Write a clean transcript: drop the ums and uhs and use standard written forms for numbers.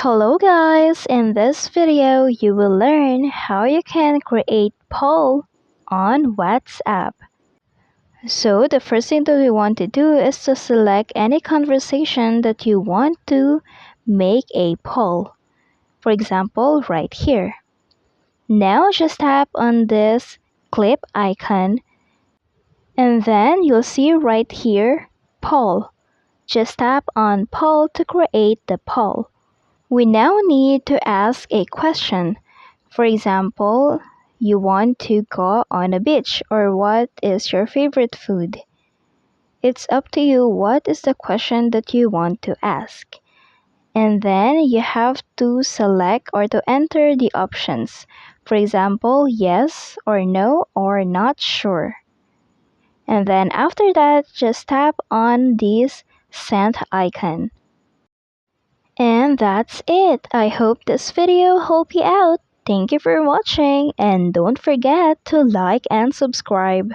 Hello guys, in this video you will learn how you can create poll on WhatsApp. So the first thing that we want to do is to select any conversation that you want to make a poll. For example, right here. Now just tap on this clip icon and then you'll see right here, poll. Just tap on poll to create the poll. We now need to ask a question. For example, you want to go on a beach or what is your favorite food? It's up to you what is the question that you want to ask. And then you have to select or to enter the options. For example, yes or no or not sure. And then after that, just tap on this send icon. And that's it. I hope this video helped you out. Thank you for watching and don't forget to like and subscribe.